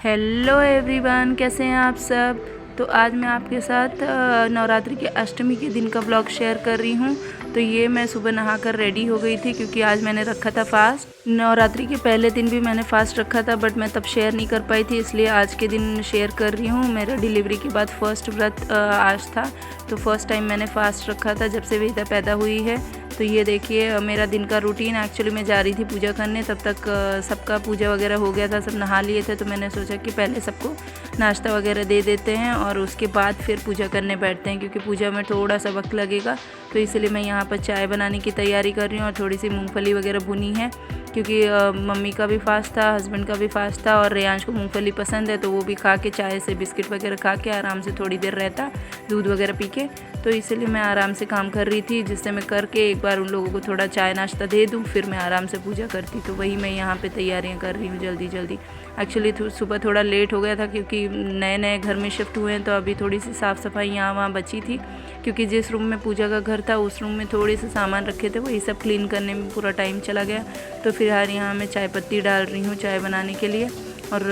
Hello everyone, कैसे हैं आप सब। तो आज मैं आपके साथ नवरात्रि के अष्टमी के दिन का व्लॉग शेयर कर रही हूँ। तो ये मैं सुबह नहाकर रेडी हो गई थी क्योंकि आज मैंने रखा था फास्ट। नवरात्रि के पहले दिन भी मैंने फास्ट रखा था बट मैं तब शेयर नहीं कर पाई थी, इसलिए आज के दिन शेयर कर रही हूँ। मेरा डिलीवरी के बाद फर्स्ट व्रत आज था, तो फर्स्ट टाइम मैंने फास्ट रखा था जब से वेदा पैदा हुई है। तो ये देखिए मेरा दिन का रूटीन। एक्चुअली मैं जा रही थी पूजा करने, तब तक सबका पूजा वगैरह हो गया था, सब नहा लिए थे। तो मैंने सोचा कि पहले सबको नाश्ता वगैरह दे देते हैं और उसके बाद फिर पूजा करने बैठते हैं, क्योंकि पूजा में थोड़ा सा वक्त लगेगा। तो इसलिए मैं यहाँ पर चाय बनाने की तैयारी कर रही हूँ और थोड़ी सी मूंगफली वगैरह भुनी है, क्योंकि मम्मी का भी फास्ट था, हस्बैंड का भी फास्ट था और रेयांश को मूंगफली पसंद है। तो वो भी खा के चाय से बिस्किट वगैरह खा के आराम से थोड़ी देर रहता, दूध वगैरह पी के। तो इसलिए मैं आराम से काम कर रही थी, जिससे मैं करके एक बार उन लोगों को थोड़ा चाय नाश्ता दे दूँ, फिर मैं आराम से पूजा करती। तो वही मैं यहाँ पे तैयारियाँ कर रही हूँ जल्दी जल्दी। एक्चुअली सुबह थोड़ा लेट हो गया था क्योंकि नए नए घर में शिफ्ट हुए हैं, तो अभी थोड़ी सी साफ़ सफाई यहाँ वहाँ बची थी, क्योंकि जिस रूम में पूजा का घर था उस रूम में थोड़े से सामान रखे थे, वही सब क्लीन करने में पूरा टाइम चला गया। तो फिलहाल यहाँ मैं चाय पत्ती डाल रही हूँ चाय बनाने के लिए, और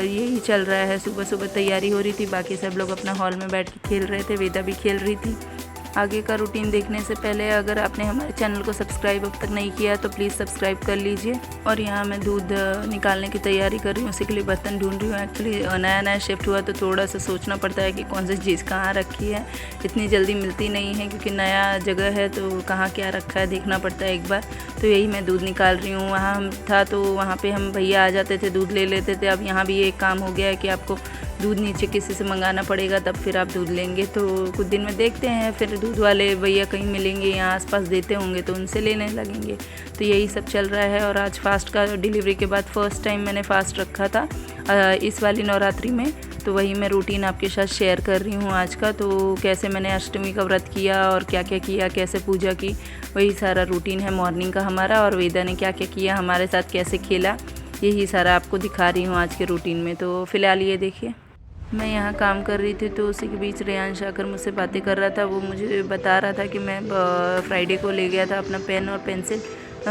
यही चल रहा है। सुबह सुबह तैयारी हो रही थी, बाकी सब लोग अपना हॉल में बैठ के खेल रहे थे, वेदा भी खेल रही थी। आगे का रूटीन देखने से पहले अगर आपने हमारे चैनल को सब्सक्राइब अब तक नहीं किया तो प्लीज़ सब्सक्राइब कर लीजिए। और यहाँ मैं दूध निकालने की तैयारी कर रही हूँ, उसी के लिए बर्तन ढूंढ रही हूँ। एक्चुअली नया नया शिफ्ट हुआ तो थोड़ा सा सोचना पड़ता है कि कौन सी चीज़ कहाँ रखी है, इतनी जल्दी मिलती नहीं है, क्योंकि नया जगह है तो कहाँ क्या रखा है देखना पड़ता है एक बार। तो यही मैं दूध निकाल रही हूँ। वहाँ हम था तो वहाँ पर हम भैया आ जाते थे, दूध ले लेते थे। अब यहाँ भी एक काम हो गया है कि आपको दूध नीचे किसी से मंगाना पड़ेगा, तब फिर आप दूध लेंगे। तो कुछ दिन में देखते हैं, फिर दूध वाले भैया कहीं मिलेंगे यहाँ आसपास देते होंगे तो उनसे लेने लगेंगे। तो यही सब चल रहा है। और आज फास्ट का डिलीवरी के बाद फर्स्ट टाइम मैंने फास्ट रखा था इस वाली नवरात्रि में। तो वही मैं रूटीन आपके साथ शेयर कर रही हूँ आज का। तो कैसे मैंने अष्टमी का व्रत किया और क्या क्या किया, कैसे पूजा की, वही सारा रूटीन है मॉर्निंग का हमारा। और वेदा ने क्या क्या किया, हमारे साथ कैसे खेला, यही सारा आपको दिखा रही हूँ आज के रूटीन में। तो फ़िलहाल ये देखिए मैं यहाँ काम कर रही थी, तो उसी के बीच रेयांश आकर मुझसे बातें कर रहा था। वो मुझे बता रहा था कि मैं फ्राइडे को ले गया था अपना पेन और पेंसिल,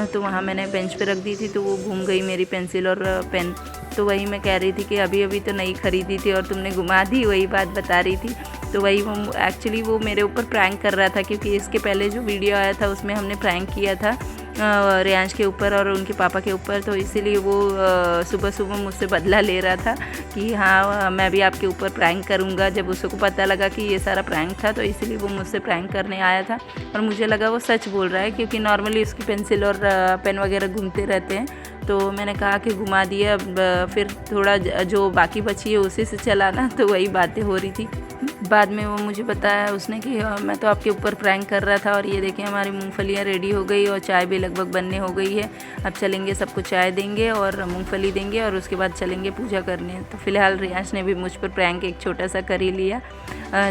तो वहाँ मैंने बेंच पे रख दी थी, तो वो घूम गई मेरी पेंसिल और पेन। तो वही मैं कह रही थी कि अभी अभी तो नई खरीदी थी और तुमने घुमा दी, वही बात बता रही थी। तो वही वो एक्चुअली वो मेरे ऊपर प्रैंक कर रहा था, क्योंकि इसके पहले जो वीडियो आया था उसमें हमने प्रैंक किया था रेयांश के ऊपर और उनके पापा के ऊपर। तो इसीलिए वो सुबह सुबह मुझसे बदला ले रहा था कि हाँ मैं भी आपके ऊपर प्रैंक करूँगा। जब उसको पता लगा कि ये सारा प्रैंक था तो इसीलिए वो मुझसे प्रैंक करने आया था, और मुझे लगा वो सच बोल रहा है, क्योंकि नॉर्मली उसकी पेंसिल और पेन वगैरह घूमते रहते हैं। तो मैंने कहा कि घुमा दिया, अब फिर थोड़ा जो बाकी बची है उसी से चलाना। तो वही बातें हो रही थी। बाद में वो मुझे बताया उसने कि मैं तो आपके ऊपर प्रैंक कर रहा था। और ये देखिए हमारी मूंगफलियाँ रेडी हो गई और चाय भी लगभग बनने हो गई है। अब चलेंगे, सबको चाय देंगे और मूंगफली देंगे और उसके बाद चलेंगे पूजा करने। तो फिलहाल रियांश ने भी मुझ पर प्रैंक एक छोटा सा कर ही लिया,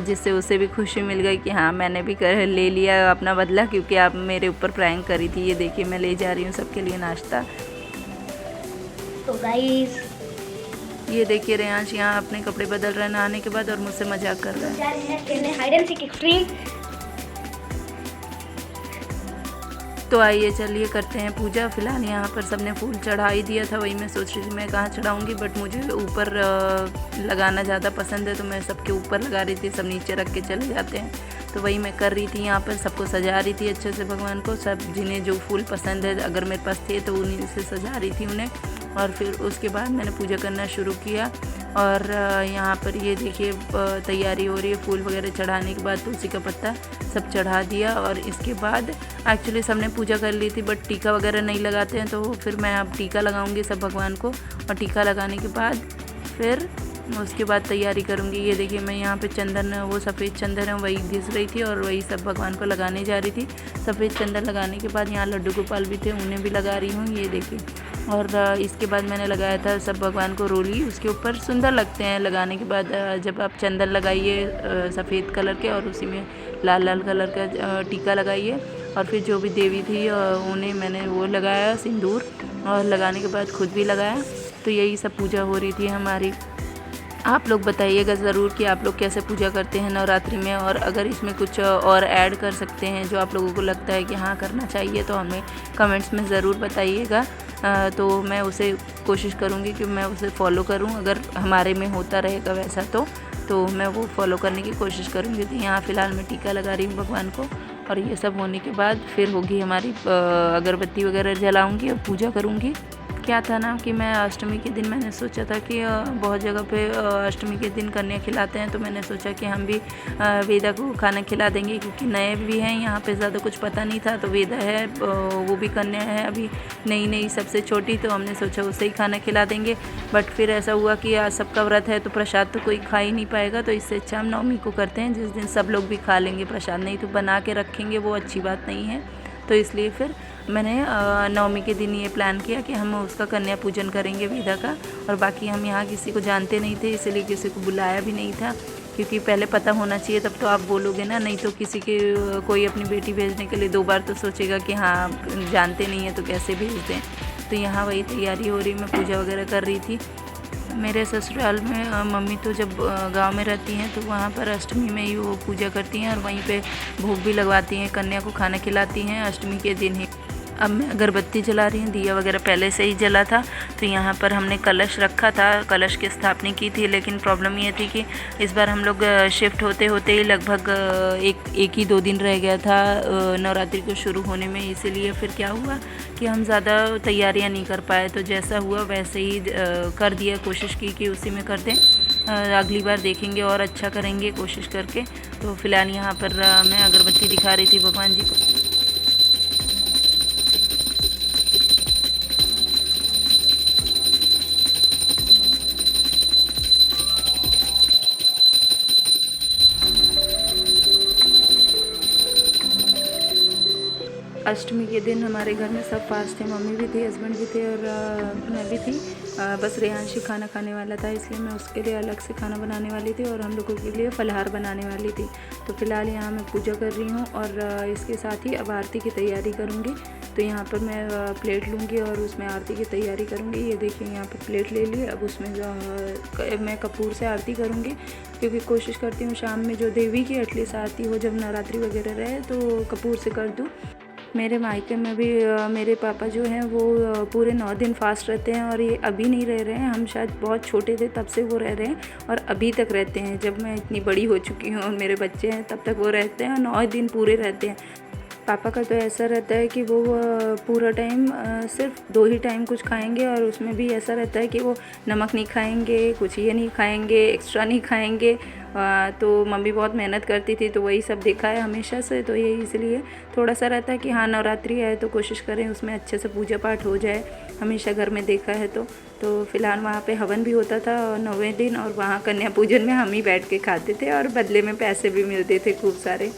जिससे उसे भी खुशी मिल गई कि हाँ मैंने भी ले लिया अपना बदला, क्योंकि आप मेरे ऊपर प्रैंक करी थी। ये देखिए मैं ले जा रही हूँ सबके लिए नाश्ता। तो गाइस ये देखिए रेयांश यहाँ अपने कपड़े बदल रहा है नहाने के बाद और मुझसे मजाक कर रहा है। जा रहे हैं खेलने हाइड एंड सीक एक्सट्रीम। तो आइए चलिए करते हैं पूजा। फिलहाल यहाँ पर सबने फूल चढ़ा ही दिया था, वही मैं सोच रही थी मैं कहाँ चढ़ाऊँगी, बट मुझे ऊपर लगाना ज़्यादा पसंद है तो मैं सबके ऊपर लगा रही थी, सब नीचे रख के चले जाते हैं। तो वही मैं कर रही थी, यहाँ पर सबको सजा रही थी अच्छे से भगवान को। सब जिन्हें जो फूल पसंद है अगर मेरे पास थे तो उन्हीं से सजा रही थी उन्हें। और फिर उसके बाद मैंने पूजा करना शुरू किया। और यहाँ पर ये देखिए तैयारी हो रही है फूल वगैरह चढ़ाने के बाद, तुलसी का पत्ता सब चढ़ा दिया। और इसके बाद एक्चुअली सबने पूजा कर ली थी बट टीका वगैरह नहीं लगाते हैं, तो फिर मैं अब टीका लगाऊंगी सब भगवान को। और टीका लगाने के बाद फिर उसके बाद तैयारी करूँगी। ये देखिए मैं यहाँ पे चंदन, वो सफ़ेद चंदन है वही घिस रही थी और वही सब भगवान को लगाने जा रही थी। सफ़ेद चंदन लगाने के बाद यहाँ लड्डू गोपाल भी थे, उन्हें भी लगा रही हूँ, ये देखिए। और इसके बाद मैंने लगाया था सब भगवान को रोली, उसके ऊपर सुंदर लगते हैं लगाने के बाद। जब आप चंदन लगाइए सफ़ेद कलर के और उसी में लाल लाल कलर का टीका लगाइए। और फिर जो भी देवी थी उन्हें मैंने वो लगाया सिंदूर, और लगाने के बाद खुद भी लगाया। तो यही सब पूजा हो रही थी हमारी। आप लोग बताइएगा ज़रूर कि आप लोग कैसे पूजा करते हैं नवरात्रि में, और अगर इसमें कुछ और ऐड कर सकते हैं जो आप लोगों को लगता है कि हाँ करना चाहिए तो हमें कमेंट्स में ज़रूर बताइएगा। तो मैं उसे कोशिश करूँगी कि मैं उसे फॉलो करूँ, अगर हमारे में होता रहेगा वैसा तो मैं वो फॉलो करने की कोशिश करूँगी। तो यहाँ फ़िलहाल मैं टीका लगा रही हूँ भगवान को, और ये सब होने के बाद फिर होगी हमारी अगरबत्ती वगैरह जलाऊँगी और पूजा करूँगी। क्या था ना कि मैं अष्टमी के दिन मैंने सोचा था कि बहुत जगह पे अष्टमी के दिन कन्या खिलाते हैं, तो मैंने सोचा कि हम भी वेदा को खाना खिला देंगे, क्योंकि नए भी हैं यहाँ पे, ज़्यादा कुछ पता नहीं था। तो वेदा है, वो भी कन्या है अभी नई सबसे छोटी, तो हमने सोचा उसे ही खाना खिला देंगे। बट फिर ऐसा हुआ कि आज सबका व्रत है तो प्रसाद तो कोई खा ही नहीं पाएगा, तो इससे अच्छा हम नवमी को करते हैं, जिस दिन सब लोग भी खा लेंगे प्रसाद। नहीं तो बना के रखेंगे, वो अच्छी बात नहीं है। तो इसलिए फिर मैंने नवमी के दिन ये प्लान किया कि हम उसका कन्या पूजन करेंगे वेदा का। और बाकी हम यहाँ किसी को जानते नहीं थे, इसलिए किसी को बुलाया भी नहीं था, क्योंकि पहले पता होना चाहिए तब तो आप बोलोगे ना। नहीं तो किसी के कोई अपनी बेटी भेजने के लिए 2 बार तो सोचेगा कि हाँ जानते नहीं है तो कैसे भेज दें। तो यहाँ वही तैयारी हो रही, मैं पूजा वगैरह कर रही थी। मेरे ससुराल में मम्मी तो जब गांव में रहती हैं तो वहाँ पर अष्टमी में ही वो पूजा करती हैं, और वहीं पे भोग भी लगवाती हैं, कन्या को खाना खिलाती हैं अष्टमी के दिन ही। अब मैं अगरबत्ती जला रही हूँ, दिया वगैरह पहले से ही जला था। तो यहाँ पर हमने कलश रखा था, कलश की स्थापना की थी, लेकिन प्रॉब्लम ये थी कि इस बार हम लोग शिफ्ट होते होते ही लगभग एक ही 2 दिन रह गया था नवरात्रि को शुरू होने में। इसीलिए फिर क्या हुआ कि हम ज़्यादा तैयारियाँ नहीं कर पाए, तो जैसा हुआ वैसे ही कर दिया, कोशिश की कि उसी में कर दें। अगली बार देखेंगे और अच्छा करेंगे कोशिश करके। तो फ़िलहाल यहाँ पर मैं अगरबत्ती दिखा रही थी भगवान जी को। अष्टमी के दिन हमारे घर में सब फास्ट थे, मम्मी भी थी, हस्बैंड भी थे, और मैं भी थी। बस रेहांशी खाना खाने वाला था, इसलिए मैं उसके लिए अलग से खाना बनाने वाली थी और हम लोगों के लिए फलाहार बनाने वाली थी। तो फ़िलहाल यहाँ मैं पूजा कर रही हूँ, और इसके साथ ही अब आरती की तैयारी करूँगी। तो यहाँ पर मैं प्लेट लूँगी और उसमें आरती की तैयारी करूँगी। ये देखिए यहाँ पर प्लेट ले ली। अब उसमें मैं कपूर से आरती करूँगी, क्योंकि कोशिश करती हूँ शाम में जो देवी की एटलीस्ट आरती हो, जब नवरात्रि वगैरह रहे तो कपूर से कर दूँ। मेरे मायके में भी मेरे पापा जो हैं वो पूरे 9 दिन फास्ट रहते हैं, और ये अभी नहीं रह रहे हैं, हम शायद बहुत छोटे थे तब से वो रह रहे हैं और अभी तक रहते हैं। जब मैं इतनी बड़ी हो चुकी हूँ और मेरे बच्चे हैं तब तक वो रहते हैं, 9 दिन पूरे रहते हैं। पापा का तो ऐसा रहता है कि वो पूरा टाइम सिर्फ 2 ही टाइम कुछ खाएंगे, और उसमें भी ऐसा रहता है कि वो नमक नहीं खाएंगे, कुछ ये नहीं खाएंगे, एक्स्ट्रा नहीं खाएंगे। तो मम्मी बहुत मेहनत करती थी, तो वही सब देखा है हमेशा से। तो ये इसलिए थोड़ा सा रहता है कि हाँ नवरात्रि है तो कोशिश करें उसमें अच्छे से पूजा पाठ हो जाए, हमेशा घर में देखा है। तो फ़िलहाल वहाँ पे हवन भी होता था 9वें दिन, और वहाँ कन्या पूजन में हम ही बैठ के खाते थे, और बदले में पैसे भी मिलते थे खूब सारे।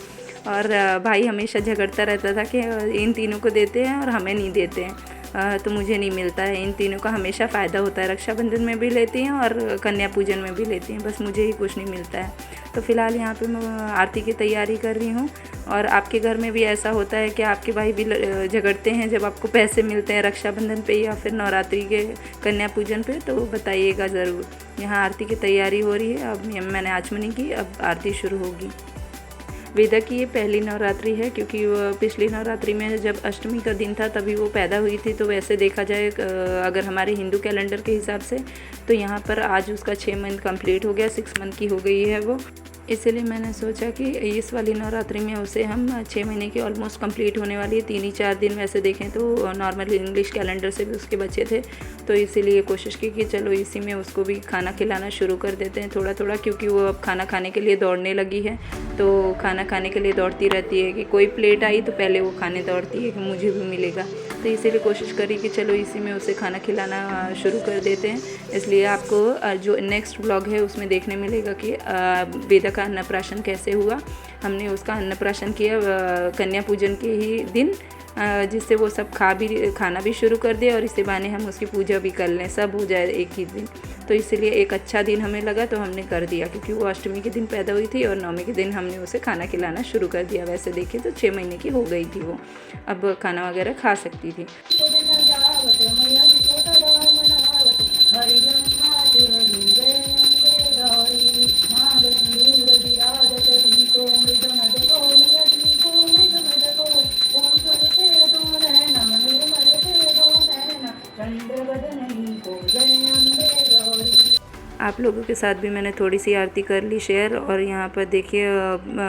और भाई हमेशा झगड़ता रहता था कि इन तीनों को देते हैं और हमें नहीं देते हैं, तो मुझे नहीं मिलता है। इन तीनों का हमेशा फ़ायदा होता है, रक्षाबंधन में भी लेती हैं और कन्या पूजन में भी लेती हैं, बस मुझे ही कुछ नहीं मिलता है। तो फ़िलहाल यहाँ पे मैं आरती की तैयारी कर रही हूँ। और आपके घर में भी ऐसा होता है कि आपके भाई भी झगड़ते हैं जब आपको पैसे मिलते हैं रक्षाबंधन पे या फिर नवरात्रि के कन्या पूजन पे? तो बताइएगा ज़रूर। यहाँ आरती की तैयारी हो रही है, अब मैंने आचमनी की, अब आरती शुरू होगी। वेदा की ये पहली नवरात्रि है, क्योंकि पिछली नवरात्रि में जब अष्टमी का दिन था तभी वो पैदा हुई थी। तो वैसे देखा जाए अगर हमारे हिंदू कैलेंडर के हिसाब से तो यहाँ पर आज उसका 6 मंथ कंप्लीट हो गया, 6 मंथ की हो गई है वो। इसलिए मैंने सोचा कि इस वाली नवरात्रि में उसे हम 6 महीने की ऑलमोस्ट कंप्लीट होने वाली है। 3 ही 4 दिन वैसे देखें तो नॉर्मल इंग्लिश कैलेंडर से भी उसके बच्चे थे, तो इसीलिए कोशिश की कि चलो इसी में उसको भी खाना खिलाना शुरू कर देते हैं थोड़ा थोड़ा, क्योंकि वो अब खाना खाने के लिए दौड़ने लगी है। तो खाना खाने के लिए दौड़ती रहती है कि कोई प्लेट आई तो पहले वो खाने दौड़ती है कि मुझे भी मिलेगा। तो इसीलिए कोशिश करी कि चलो इसी में उसे खाना खिलाना शुरू कर देते हैं। इसलिए आपको जो नेक्स्ट व्लॉग है उसमें देखने मिलेगा कि वेदा का अन्नप्राशन कैसे हुआ। हमने उसका अन्नप्राशन किया कन्या पूजन के ही दिन, जिससे वो सब खाना भी शुरू कर दे और इसी बहाने हम उसकी पूजा भी कर लें, सब हो जाए एक ही दिन। तो इसलिए एक अच्छा दिन हमें लगा तो हमने कर दिया, क्योंकि वो अष्टमी के दिन पैदा हुई थी और नवमी के दिन हमने उसे खाना खिलाना शुरू कर दिया। वैसे देखें तो 6 महीने की हो गई थी वो, अब खाना वगैरह खा सकती थी। आप लोगों के साथ भी मैंने थोड़ी सी आरती कर ली शेयर। और यहाँ पर देखिए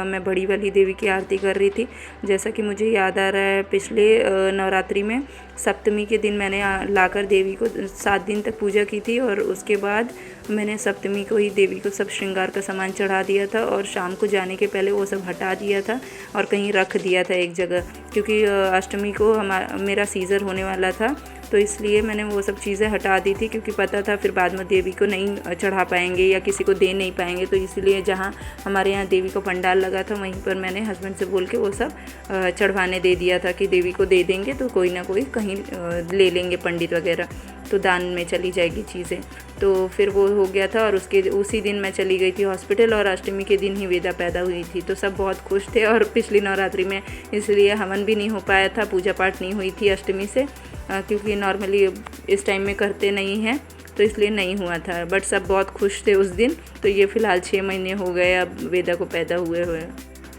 मैं बड़ी वाली देवी की आरती कर रही थी। जैसा कि मुझे याद आ रहा है, पिछले नवरात्रि में सप्तमी के दिन मैंने लाकर देवी को 7 दिन तक पूजा की थी, और उसके बाद मैंने सप्तमी को ही देवी को सब श्रृंगार का सामान चढ़ा दिया था, और शाम को जाने के पहले वो सब हटा दिया था और कहीं रख दिया था एक जगह, क्योंकि अष्टमी को मेरा सीज़र होने वाला था, तो इसलिए मैंने वो सब चीज़ें हटा दी थी, क्योंकि पता था फिर बाद में देवी को नहीं चढ़ा पाएंगे या किसी को दे नहीं पाएंगे। तो इसलिए जहाँ हमारे यहाँ देवी का पंडाल लगा था वहीं पर मैंने हस्बैंड से बोल के वो सब चढ़वाने दे दिया था कि देवी को दे देंगे तो कोई ना कोई कहीं ले लेंगे पंडित वगैरह, तो दान में चली जाएगी चीज़ें। तो फिर वो हो गया था, और उसी दिन मैं चली गई थी हॉस्पिटल, और अष्टमी के दिन ही वेदा पैदा हुई थी। तो सब बहुत खुश थे, और पिछली नवरात्रि में इसलिए हवन भी नहीं हो पाया था, पूजा पाठ नहीं हुई थी अष्टमी से, क्योंकि नॉर्मली इस टाइम में करते नहीं हैं, तो इसलिए नहीं हुआ था। बट सब बहुत खुश थे उस दिन। तो ये फ़िलहाल 6 महीने हो गए अब वेदा को पैदा हुए।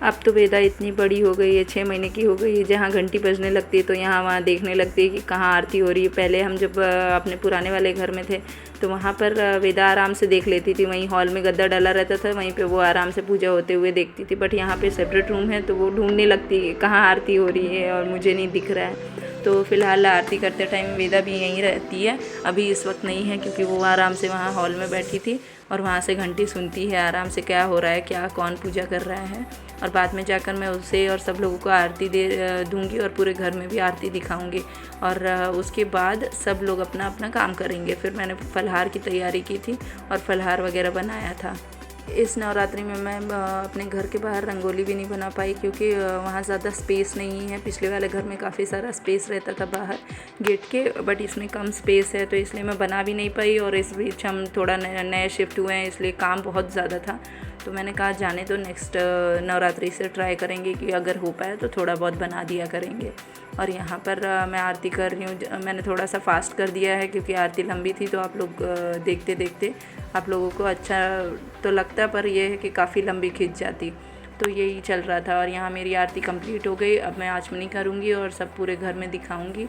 अब तो वेदा इतनी बड़ी हो गई है, 6 महीने की हो गई है, जहाँ घंटी बजने लगती है तो यहाँ वहाँ देखने लगती है कि कहाँ आरती हो रही है। पहले हम जब अपने पुराने वाले घर में थे तो वहाँ पर वेदा आराम से देख लेती थी, वहीं हॉल में गद्दा डाला रहता था, वहीं पे वो आराम से पूजा होते हुए देखती थी। बट यहाँ पे सेपरेट रूम है तो वो ढूंढने लगती है कहाँ आरती हो रही है, और मुझे नहीं दिख रहा है। तो फ़िलहाल आरती करते टाइम वेदा भी यहीं रहती है, अभी इस वक्त नहीं है, क्योंकि वो आराम से वहाँ हॉल में बैठी थी और वहाँ से घंटी सुनती है आराम से, क्या हो रहा है, क्या कौन पूजा कर रहा है। और बाद में जाकर मैं उसे और सब लोगों को आरती दे दूँगी, और पूरे घर में भी आरती दिखाऊँगी, और उसके बाद सब लोग अपना अपना काम करेंगे। फिर मैंने फलहार की तैयारी की थी और फलहार वगैरह बनाया था। इस नवरात्रि में मैं अपने घर के बाहर रंगोली भी नहीं बना पाई, क्योंकि वहाँ ज़्यादा स्पेस नहीं है। पिछले वाले घर में काफ़ी सारा स्पेस रहता था बाहर गेट के, बट इसमें कम स्पेस है, तो इसलिए मैं बना भी नहीं पाई। और इस बीच हम थोड़ा नए शिफ्ट हुए हैं, इसलिए काम बहुत ज़्यादा था। तो मैंने कहा जाने तो नेक्स्ट नवरात्रि से ट्राई करेंगे कि अगर हो पाए तो थोड़ा बहुत बना दिया करेंगे। और यहाँ पर मैं आरती कर रही हूँ। मैंने थोड़ा सा फास्ट कर दिया है, क्योंकि आरती लंबी थी, तो आप लोग देखते देखते आप लोगों को अच्छा तो लगता, पर यह है कि काफ़ी लंबी खिंच जाती। तो यही चल रहा था। और यहाँ मेरी आरती कंप्लीट हो गई। अब मैं आचमनी करूँगी और सब पूरे घर में दिखाऊँगी,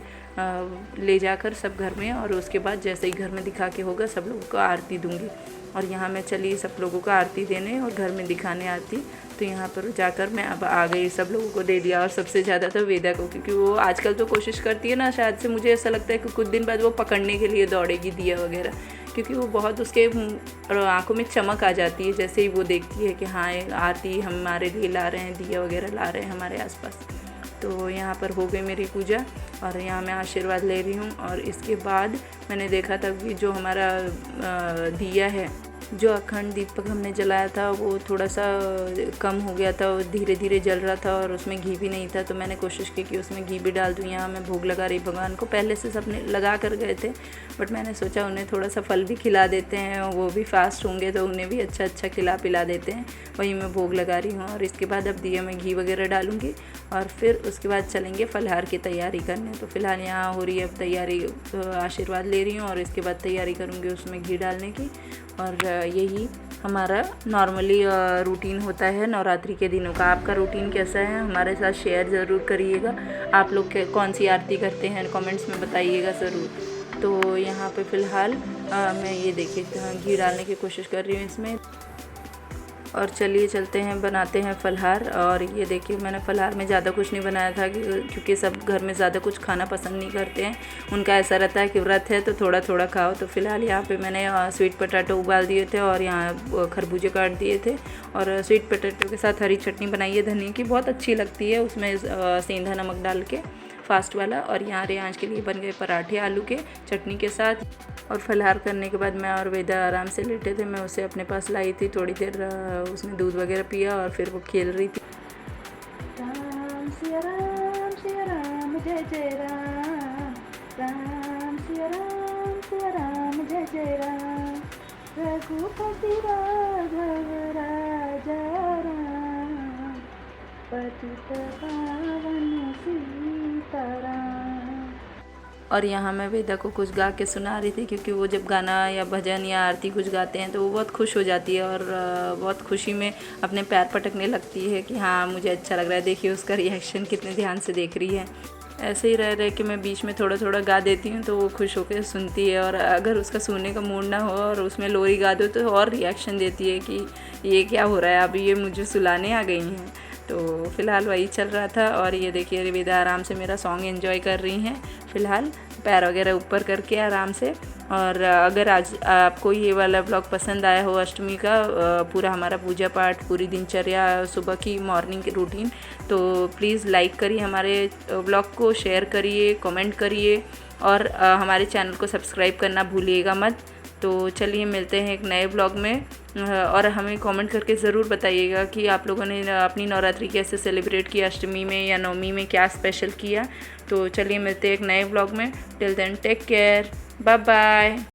ले जाकर सब घर में, और उसके बाद जैसे ही घर में दिखा के होगा सब लोगों को आरती दूँगी। और यहाँ मैं चली सब लोगों को आरती देने और घर में दिखाने आरती। तो यहाँ पर जाकर मैं अब आ गई, सब लोगों को दे दिया, और सबसे ज़्यादा तो वेदा को, क्योंकि वो आजकल तो कोशिश करती है ना, शायद से मुझे ऐसा लगता है कि कुछ दिन बाद वो पकड़ने के लिए दौड़ेगी दिया वगैरह, क्योंकि वो बहुत उसके आंखों में चमक आ जाती है जैसे ही वो देखती है कि हाँ आरती हमारे लिए ला रहे हैं, दिया वगैरह ला रहे हैं हमारे आसपास। तो यहाँ पर हो गई मेरी पूजा, और यहाँ मैं आशीर्वाद ले रही हूँ। और इसके बाद मैंने देखा था कि जो हमारा दिया है, जो अखंड दीपक हमने जलाया था, वो थोड़ा सा कम हो गया था, और धीरे धीरे जल रहा था, और उसमें घी भी नहीं था। तो मैंने कोशिश की कि उसमें घी भी डाल दूँ। यहाँ मैं भोग लगा रही भगवान को, पहले से सबने लगा कर गए थे, बट मैंने सोचा उन्हें थोड़ा सा फल भी खिला देते हैं, वो भी फास्ट होंगे तो उन्हें भी अच्छा खिला पिला देते हैं। वहीं मैं भोग लगा रही हूँ। और इसके बाद अब दिया में घी वगैरह डालूँगी, और फिर उसके बाद चलेंगे फलहार की तैयारी करने। तो फ़िलहाल यहाँ हो रही है अब तैयारी, आशीर्वाद ले रही हूँ, और इसके बाद तैयारी करूँगी उसमें घी डालने की। और यही हमारा नॉर्मली रूटीन होता है नवरात्रि के दिनों का। आपका रूटीन कैसा है हमारे साथ शेयर ज़रूर करिएगा। आप लोग कौन सी आरती करते हैं कमेंट्स में बताइएगा ज़रूर। तो यहाँ पे फ़िलहाल मैं ये देखिए घी डालने की कोशिश कर रही हूँ इसमें। और चलिए चलते हैं बनाते हैं फलहार। और ये देखिए मैंने फलहार में ज़्यादा कुछ नहीं बनाया था, क्योंकि सब घर में ज़्यादा कुछ खाना पसंद नहीं करते हैं। उनका ऐसा रहता है कि व्रत है तो थोड़ा थोड़ा खाओ। तो फ़िलहाल यहाँ पे मैंने स्वीट पोटैटो उबाल दिए थे, और यहाँ खरबूजे काट दिए थे, और स्वीट पोटैटो के साथ हरी चटनी बनाई है धनिया की, बहुत अच्छी लगती है, उसमें सेंधा नमक डाल के, फास्ट वाला। और यहाँ रेयांश के लिए बन गए पराठे आलू के चटनी के साथ। और फलहार करने के बाद मैं और वेदा आराम से लेटे थे। मैं उसे अपने पास लाई थी, थोड़ी देर उसने दूध वगैरह पिया, और फिर वो खेल रही थी। राम सिया राम जय जय राम, राम सिया राम जय जय राम, रघुपति राघव राजा राम, पतित पावन सीताराम। और यहाँ मैं वेदा को कुछ गा के सुना रही थी, क्योंकि वो जब गाना या भजन या आरती कुछ गाते हैं तो वो बहुत खुश हो जाती है, और बहुत खुशी में अपने पैर पटकने लगती है कि हाँ मुझे अच्छा लग रहा है। देखिए उसका रिएक्शन कितने ध्यान से देख रही है। ऐसे ही रह के मैं बीच में थोड़ा थोड़ा गा देती हूँ तो वो खुश होकर सुनती है, और अगर उसका सुनने का मूड ना हो और उसमें लोरी गा दो तो और रिएक्शन देती है कि ये क्या हो रहा है, अभी ये मुझे सुलाने आ गई हैं। तो फ़िलहाल वही चल रहा था। और ये देखिए रिविदा आराम से मेरा सॉन्ग एंजॉय कर रही हैं फ़िलहाल, पैर वगैरह ऊपर करके आराम से। और अगर आज आपको ये वाला ब्लॉग पसंद आया हो अष्टमी का, पूरा हमारा पूजा पाठ, पूरी दिनचर्या, सुबह की मॉर्निंग की रूटीन, तो प्लीज़ लाइक करिए हमारे ब्लॉग को, शेयर करिए, कमेंट करिए, और हमारे चैनल को सब्सक्राइब करना भूलिएगा मत। तो चलिए मिलते हैं एक नए ब्लॉग में, और हमें कमेंट करके ज़रूर बताइएगा कि आप लोगों ने अपनी नवरात्रि कैसे सेलिब्रेट किया, अष्टमी में या नवमी में क्या स्पेशल किया। तो चलिए मिलते हैं एक नए ब्लॉग में। Till then take care, bye bye.